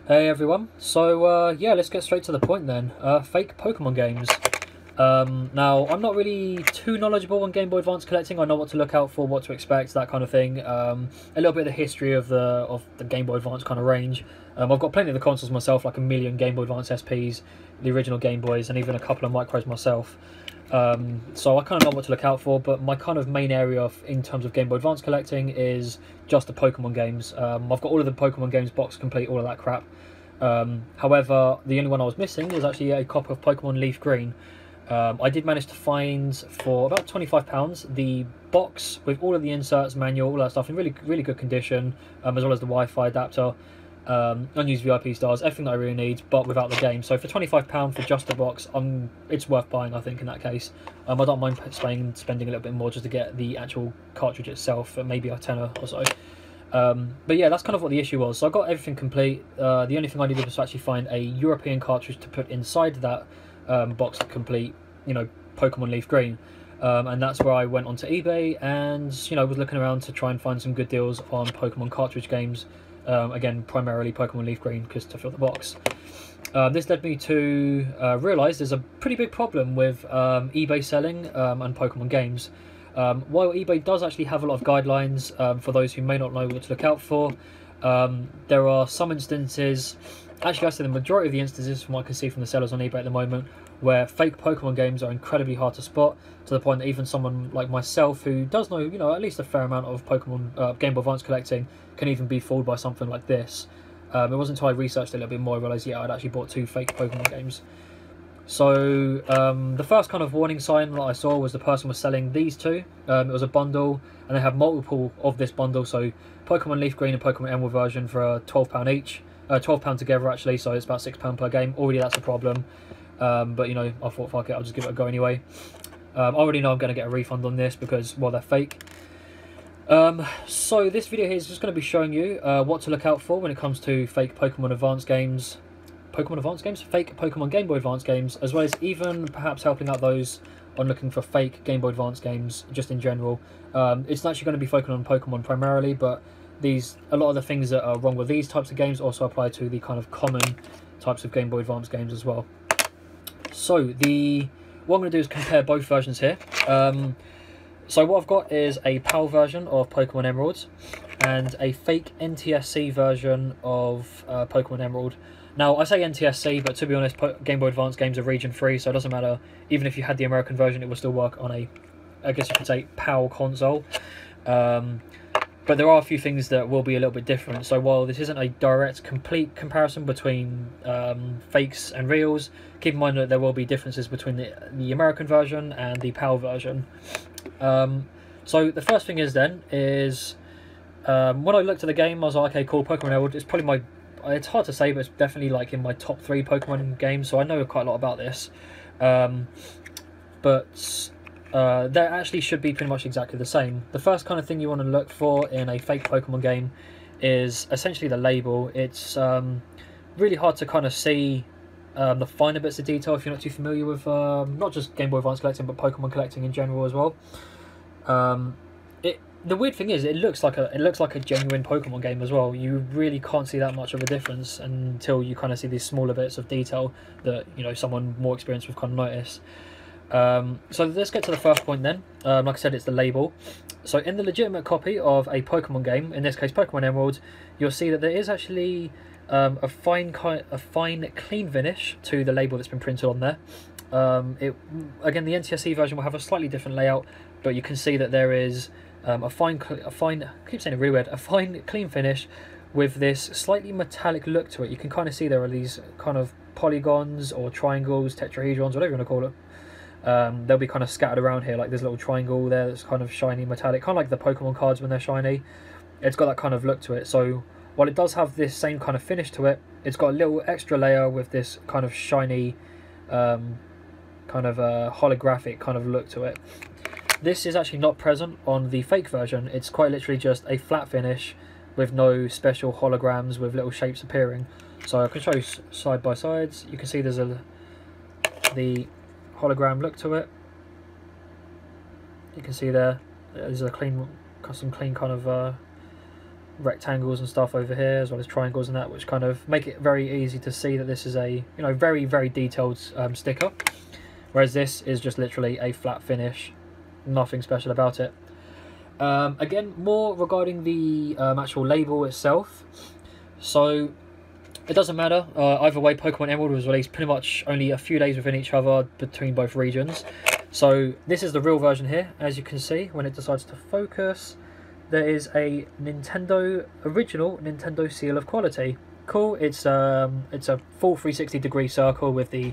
Hey everyone, so yeah, let's get straight to the point then. Fake Pokemon games. Now, I'm not really too knowledgeable on Game Boy Advance collecting. I know what to look out for, what to expect, that kind of thing. A little bit of the history of the Game Boy Advance kind of range. I've got plenty of the consoles myself, like a million Game Boy Advance SPs, the original Game Boys, and even a couple of micros myself. So I kind of know what to look out for, but my kind of main area in terms of Game Boy Advance collecting is just the Pokemon games. I've got all of the Pokemon games box complete, all of that crap. However, the only one I was missing was actually a copy of Pokemon Leaf Green. I did manage to find for about £25 the box with all of the inserts, manual, all that stuff in really good condition, as well as the Wi-Fi adapter, unused VIP stars, everything that I really need, but without the game. So for £25 for just the box, it's worth buying, I think, in that case. I don't mind spending a little bit more just to get the actual cartridge itself, maybe a tenner or so. But yeah, that's kind of what the issue was. So I got everything complete. The only thing I needed was to actually find a European cartridge to put inside that box to complete, Pokemon Leaf Green. And that's where I went onto eBay and, was looking around to try and find some good deals on Pokemon cartridge games. Again, primarily Pokemon Leaf Green, because to fill the box. This led me to realise there's a pretty big problem with eBay selling and Pokemon games. While eBay does actually have a lot of guidelines for those who may not know what to look out for, there are some instances, actually I say the majority of the instances from what I can see from the sellers on eBay at the moment, where fake Pokemon games are incredibly hard to spot, to the point that even someone like myself who does know, at least a fair amount of Pokemon Game Boy Advance collecting can even be fooled by something like this. It wasn't until I researched a little bit more I realised, yeah, I'd actually bought 2 fake Pokemon games. So the first kind of warning sign that I saw was the person was selling these two. It was a bundle, and they have multiple of this bundle. So Pokemon Leaf Green and Pokemon Emerald version for £12 each, £12 together actually. So it's about £6 per game. Already that's a problem. But I thought, fuck it, I'll just give it a go anyway. I already know I'm going to get a refund on this because, well, they're fake. So this video here is just going to be showing you what to look out for when it comes to fake Pokemon Advance games. Fake Pokemon Game Boy Advance games, as well as even perhaps helping out those on looking for fake Game Boy Advance games just in general. It's actually going to be focusing on Pokemon primarily, but a lot of the things that are wrong with these types of games also apply to the kind of common types of Game Boy Advance games as well. So what I'm going to do is compare both versions here. So what I've got is a PAL version of Pokemon Emerald and a fake NTSC version of Pokemon Emerald. Now, I say NTSC, but to be honest, Game Boy Advance games are region-free, so it doesn't matter. Even if you had the American version, it would still work on a, I guess you could say, PAL console. But there are a few things that will be a little bit different. So while this isn't a direct, complete comparison between fakes and reals, keep in mind that there will be differences between the American version and the PAL version. So the first thing is when I looked at the game, I was like, okay, cool, Pokemon Emerald. It's probably it's hard to say, but it's definitely like in my top 3 Pokemon games, so I know quite a lot about this. But they actually should be pretty much exactly the same. The first kind of thing you want to look for in a fake Pokemon game is essentially the label. It's really hard to kind of see the finer bits of detail if you're not too familiar with not just Game Boy Advance collecting, but Pokemon collecting in general as well. The weird thing is, it looks like a genuine Pokemon game as well. You really can't see that much of a difference until you kind of see these smaller bits of detail that someone more experienced would kind of notice. So let's get to the first point then. Like I said, it's the label. So in the legitimate copy of a Pokemon game, in this case Pokemon Emerald, you'll see that there is actually a fine clean finish to the label that's been printed on there. Again, the NTSC version will have a slightly different layout, but you can see that there is a fine I keep saying it really weird, a fine clean finish with this slightly metallic look to it. You can kind of see there are these kind of polygons or triangles, tetrahedrons, whatever you want to call it. They'll be kind of scattered around here, like there's a little triangle there that's kind of shiny metallic, kind of like the Pokemon cards when they're shiny. It's got that kind of look to it. So while it does have this same kind of finish to it, it's got a little extra layer with this kind of shiny kind of holographic kind of look to it. This is actually not present on the fake version. It's quite literally just a flat finish with no special holograms with little shapes appearing. So I can show you side by sides. You can see there's the hologram look to it. You can see there's a some clean kind of rectangles and stuff over here, as well as triangles and that, which kind of make it very easy to see that this is a, you know, very, very detailed sticker. Whereas this is just literally a flat finish, nothing special about it. Again, more regarding the actual label itself. So it doesn't matter. Either way, Pokemon Emerald was released pretty much only a few days within each other between both regions. So this is the real version here. As you can see, when it decides to focus, there is a original Nintendo seal of quality. Cool. It's a full 360-degree circle with the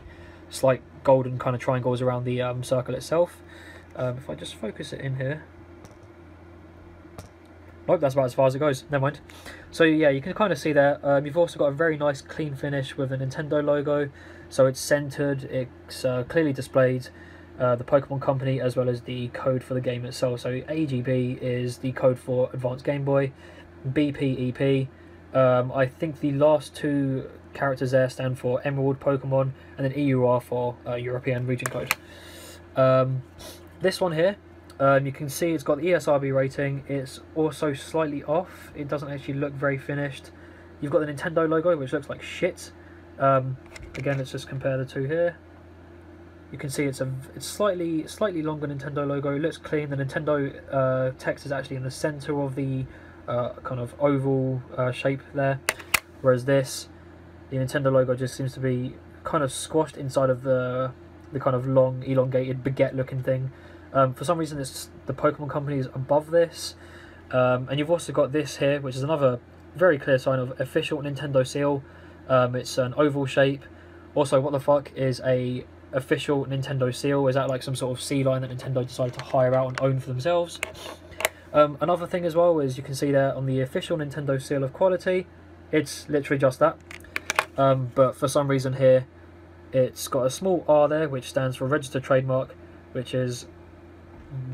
slight golden kind of triangles around the circle itself. If I just focus it in here. Nope, that's about as far as it goes. Never mind. So yeah, you can kind of see there. You've also got a very nice clean finish with a Nintendo logo. So it's centered. It's clearly displayed the Pokemon Company as well as the code for the game itself. So AGB is the code for Advanced Game Boy. BPEP. I think the last two characters there stand for Emerald Pokemon, and then EUR for European region code. This one here. You can see it's got the ESRB rating. It's also slightly off. It doesn't actually look very finished. You've got the Nintendo logo, which looks like shit. Again, let's just compare the two here. You can see it's slightly longer Nintendo logo. It looks clean. The Nintendo text is actually in the center of the kind of oval shape there, whereas the Nintendo logo just seems to be kind of squashed inside of the kind of long, elongated baguette looking thing. For some reason, the Pokemon Company is above this, and you've also got this here, which is another very clear sign of official Nintendo seal. It's an oval shape. Also, what the fuck is a official Nintendo seal? Is that like some sort of sea line that Nintendo decided to hire out and own for themselves? Another thing as well is you can see there on the official Nintendo seal of quality, it's literally just that. But for some reason here, it's got a small R there, which stands for registered trademark, which is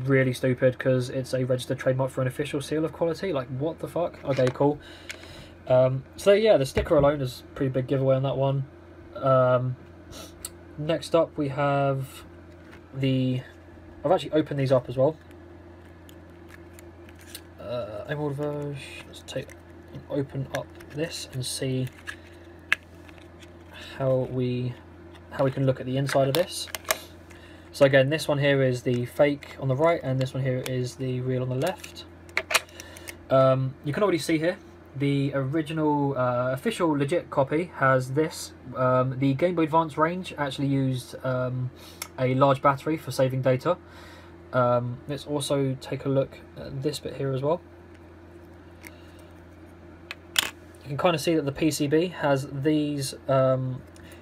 really stupid because it's a registered trademark for an official seal of quality. Like, what the fuck? Okay, cool. So yeah, the sticker alone is a pretty big giveaway on that one. Next up we have I've actually opened these up as well. Emerald version. Let's open up this and see how we can look at the inside of this. So again, this one here is the fake on the right, and this one here is the real on the left. You can already see here, the original official legit copy has this. The Game Boy Advance range actually used a large battery for saving data. Let's also take a look at this bit here as well. You can kind of see that the PCB has these.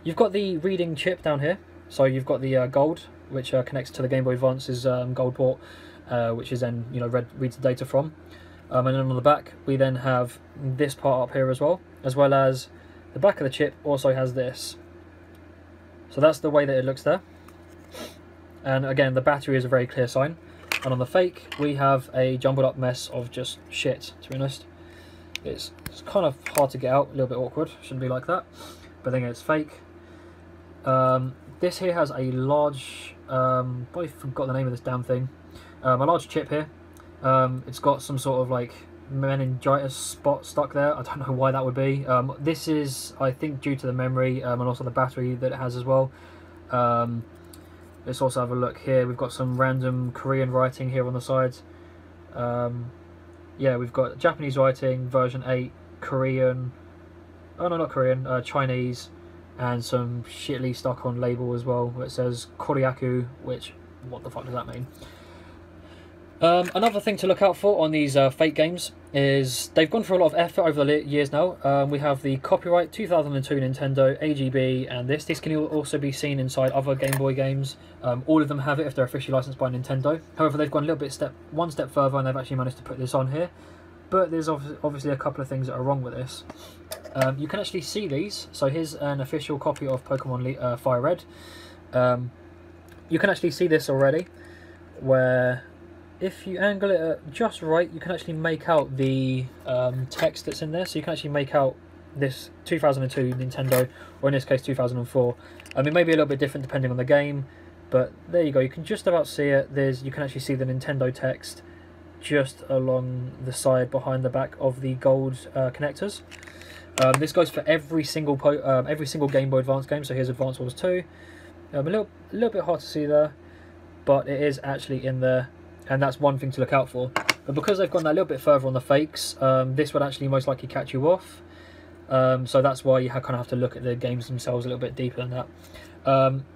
You've got the reading chip down here, so you've got the gold, which connects to the Game Boy Advance's gold port, which is then reads the data from. And then on the back we then have this part up here as well as the back of the chip also has this. So that's the way that it looks there. And again, the battery is a very clear sign. And on the fake we have a jumbled up mess of just shit, to be honest. It's kind of hard to get out, a little bit awkward, shouldn't be like that. But then it's fake. This here has a large, I forgot the name of this damn thing, a large chip here. It's got some sort of like meningitis spot stuck there. I don't know why that would be. This is, I think, due to the memory and also the battery that it has as well. Let's also have a look here. We've got some random Korean writing here on the sides. Yeah, we've got Japanese writing, version 8, Korean, oh no, not Korean, Chinese, and some shittily stuck on label as well, where it says Koryaku, which, what the fuck does that mean? Another thing to look out for on these fake games is they've gone for a lot of effort over the years now. We have the copyright 2002 Nintendo, AGB, and this. This can also be seen inside other Game Boy games. All of them have it if they're officially licensed by Nintendo. However, they've gone a little bit one step further, and they've actually managed to put this on here. But there's obviously a couple of things that are wrong with this. You can actually see these. So here's an official copy of Pokemon Fire Red. You can actually see this already, where if you angle it just right, you can actually make out the text that's in there. So you can actually make out this 2002 Nintendo, or in this case 2004. It may be a little bit different depending on the game, but there you go. You can just about see it. You can actually see the Nintendo text, just along the side behind the back of the gold connectors. This goes for every single Game Boy Advance game. So here's Advance Wars 2. A little bit hard to see there, but it is actually in there, and that's one thing to look out for. But because they've gone that little bit further on the fakes, this would actually most likely catch you off. So that's why you kind of have to look at the games themselves a little bit deeper than that.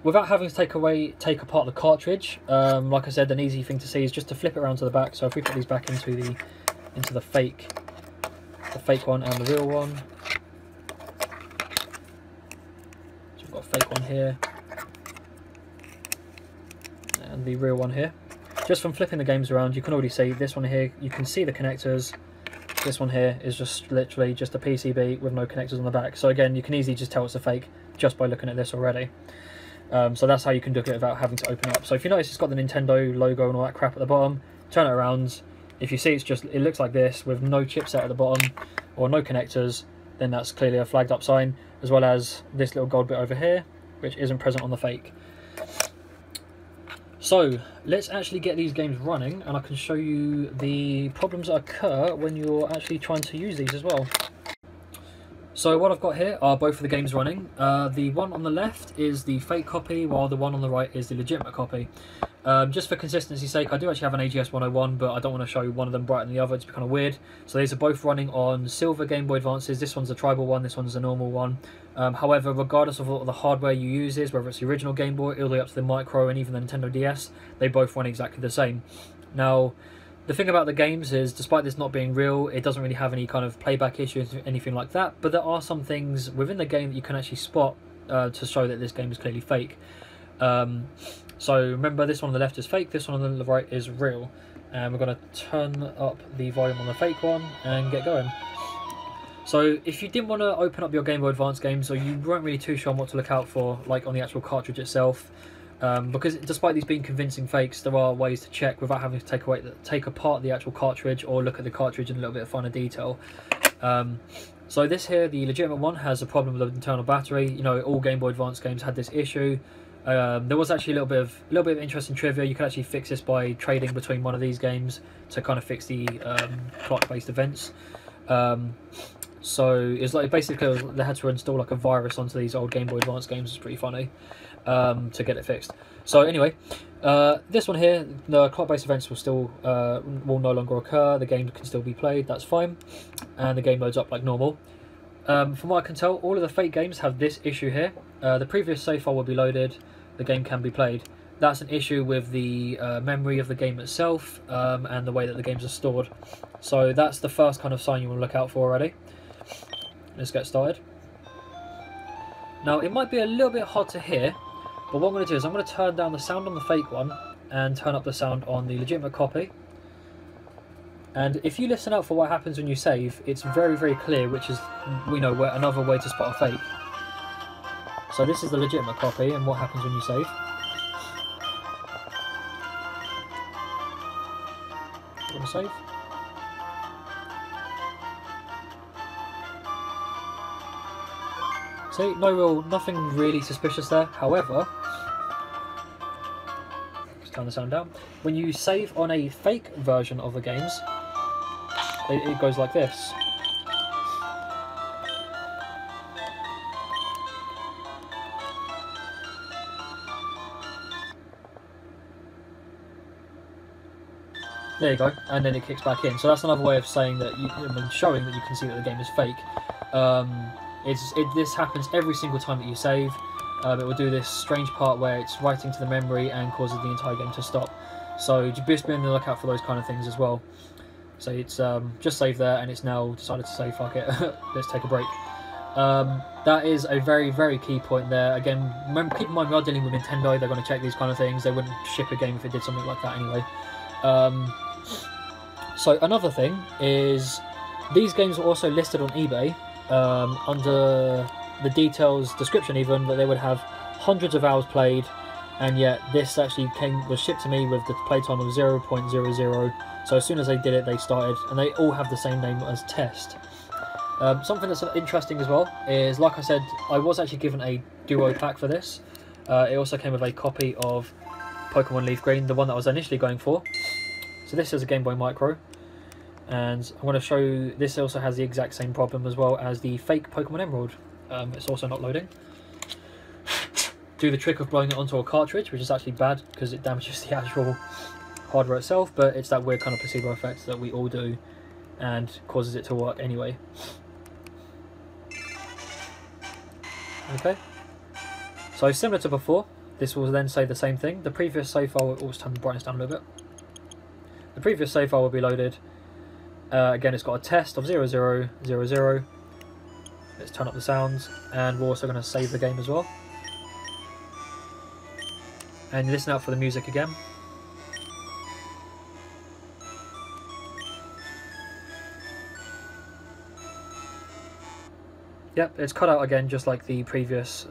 Without having to take apart the cartridge, like I said, an easy thing to see is just to flip it around to the back. So if we put these back into the fake one and the real one, so we've got a fake one here and the real one here. Just from flipping the games around, you can already see this one here. You can see the connectors. This one here is just literally just a PCB with no connectors on the back. So again, you can easily just tell it's a fake just by looking at this already. So that's how you can do it without having to open it up. So if you notice it's got the Nintendo logo and all that crap at the bottom, turn it around. If you see it looks like this with no chipset at the bottom or no connectors, then that's clearly a flagged up sign, as well as this little gold bit over here, which isn't present on the fake. So let's actually get these games running, and I can show you the problems that occur when you're actually trying to use these as well. So what I've got here are both of the games running. The one on the left is the fake copy, while the one on the right is the legitimate copy. Just for consistency's sake, I do actually have an AGS 101, but I don't want to show one of them brighter than the other. It's kind of weird. So these are both running on silver Game Boy Advances. This one's a tribal one, this one's a normal one. However, regardless of what the hardware you use is, whether it's the original Game Boy all the way up to the Micro and even the Nintendo DS, they both run exactly the same. Now, the thing about the games is, despite this not being real, it doesn't really have any kind of playback issues or anything like that, but there are some things within the game that you can actually spot to show that this game is clearly fake. So remember, this one on the left is fake, this one on the right is real. And we're going to turn up the volume on the fake one and get going. So if you didn't want to open up your Game Boy Advance games, or you weren't really too sure on what to look out for, like on the actual cartridge itself, because despite these being convincing fakes, there are ways to check without having to take apart the actual cartridge or look at the cartridge in a little bit of finer detail. So this here, the legitimate one, has a problem with the internal battery. You know, all Game Boy Advance games had this issue. There was actually a little bit of interesting trivia. You could actually fix this by trading between one of these games to kind of fix the clock-based events. So it's like basically they had to install like a virus onto these old Game Boy Advance games. It's pretty funny to get it fixed. So anyway, this one here, the clock-based events will no longer occur. The game can still be played. That's fine, and the game loads up like normal. From what I can tell, all of the fake games have this issue here. The previous save file will be loaded. The game can be played. That's an issue with the memory of the game itself and the way that the games are stored. So that's the first kind of sign you want to look out for already. Let's get started. Now, it might be a little bit hard to hear, but what I'm going to do is I'm going to turn down the sound on the fake one and turn up the sound on the legitimate copy. And if you listen out for what happens when you save, it's very, very clear, which is, another way to spot a fake. So this is the legitimate copy and what happens when you save. You want to save? See, nothing really suspicious there. However, just turn the sound down. When you save on a fake version of the games, it goes like this. There you go, and then it kicks back in. So that's another way of saying that, showing that you can see that the game is fake. This happens every single time that you save. It will do this strange part where it's writing to the memory and causes the entire game to stop. So just be on the lookout for those kind of things as well. So it's just saved there, and it's now decided to say fuck it, let's take a break. That is a very, very key point there. Again, keep in mind we are dealing with Nintendo. They're going to check these kind of things. They wouldn't ship a game if it did something like that anyway. So another thing is, these games were also listed on eBay under the details description even that they would have hundreds of hours played, and yet this actually was shipped to me with the playtime of 0.00. So as soon as they did it, they started, and they all have the same name as test. Something that's interesting as well is, like I said, I was actually given a duo pack for this. It also came with a copy of Pokemon Leaf Green, the one that I was initially going for. So this is a Game Boy Micro, and I'm going to show you, this also has the exact same problem as well as the fake Pokemon Emerald. It's also not loading. Do the trick of blowing it onto a cartridge, which is actually bad because it damages the actual hardware itself, but it's that weird kind of placebo effect that we all do and causes it to work anyway. Okay, so similar to before, this will then say the same thing. The previous save file, will always turn the brightness down a little bit. The previous save file will be loaded. Again, it's got a test of 0000. Let's turn up the sounds, and we're also going to save the game as well. And listen out for the music again. Yep, it's cut out again, just like the previous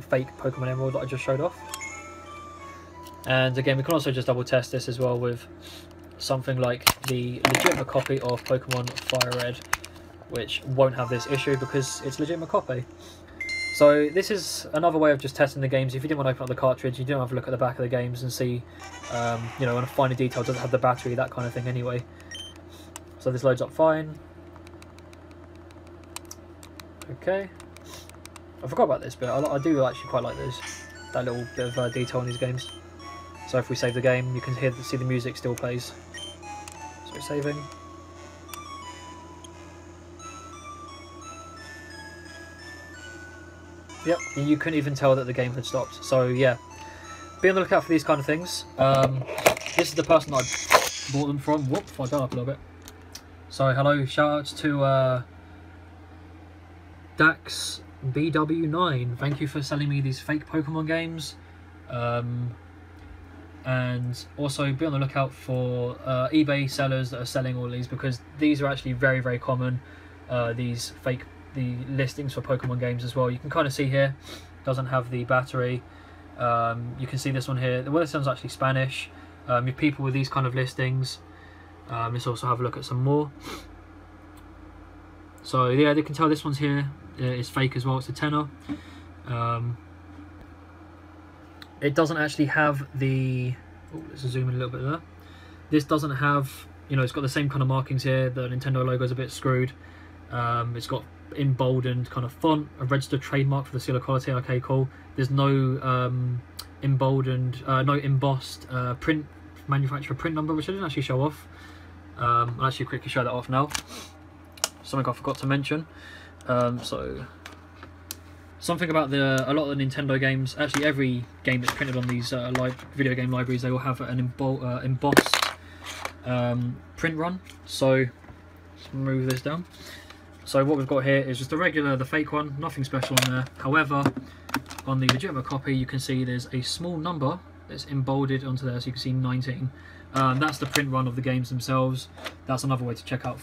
fake Pokemon Emerald that I just showed off. And again, we can also just double test this as well with something like the legitimate copy of Pokemon Fire Red, which won't have this issue because it's a legitimate copy. So this is another way of just testing the games. If you didn't want to open up the cartridge, you didn't have a look at the back of the games and see, you know, and finer detail, does it have the battery, that kind of thing anyway. So this loads up fine. Okay. I forgot about this bit. I do actually quite like this, that little bit of detail in these games. So if we save the game, you can see the music still plays. So saving. Yep, and you couldn't even tell that the game had stopped. So yeah, be on the lookout for these kind of things. This is the person that I bought them from. Whoop, I got up a little bit. So hello, shout outs to Dax BW9. Thank you for selling me these fake Pokemon games. And also be on the lookout for eBay sellers that are selling all these, because these are actually very, very common. These fake listings for Pokemon games as well. You can kind of see here, doesn't have the battery. You can see this one here. Well, this one's actually Spanish. If people with these kind of listings, let's also have a look at some more. So yeah, they can tell this one's here is fake as well. It's a tenner. It doesn't actually have the. Oh, let's zoom in a little bit there. This doesn't have. You know, it's got the same kind of markings here. The Nintendo logo is a bit screwed. It's got emboldened kind of font, a registered trademark for the seal of quality. Okay, cool. There's no emboldened, no embossed print manufacturer print number, which I didn't actually show off. I'll actually quickly show that off now. Something I forgot to mention. So something about a lot of the Nintendo games, actually every game that's printed on these video game libraries, they will have an embossed print run. So let's move this down. So what we've got here is just the fake one, nothing special in there. However, on the legitimate copy, you can see there's a small number that's emboldened onto there, so you can see 19. That's the print run of the games themselves. That's another way to check out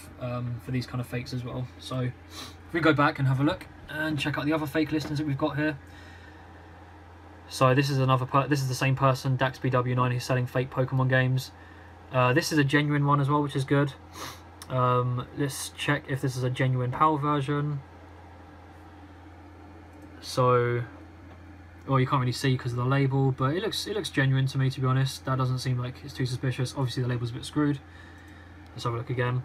for these kind of fakes as well. So if we go back and have a look and check out the other fake listings that we've got here. So this is this is the same person, DaxBW9, who's selling fake Pokemon games. This is a genuine one as well, which is good. Let's check if this is a genuine PAL version. So, well, you can't really see because of the label, but it looks genuine to me, to be honest. That doesn't seem like it's too suspicious. Obviously the label's a bit screwed. Let's have a look again.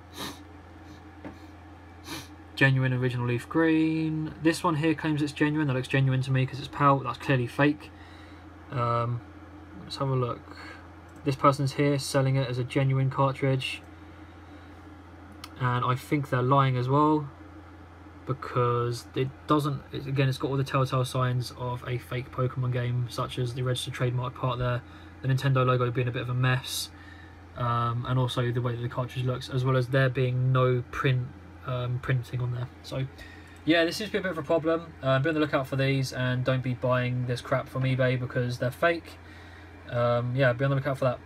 Genuine original leaf green. This one here claims it's genuine. That looks genuine to me because it's PAL. That's clearly fake. Let's have a look. This person's here selling it as a genuine cartridge. And I think they're lying as well, because it doesn't. Again, it's got all the telltale signs of a fake Pokemon game, such as the registered trademark part there, the Nintendo logo being a bit of a mess, and also the way that the cartridge looks, as well as there being no printing on there. So yeah, this seems to be a bit of a problem. Be on the lookout for these, and don't be buying this crap from eBay because they're fake. Yeah, be on the lookout for that.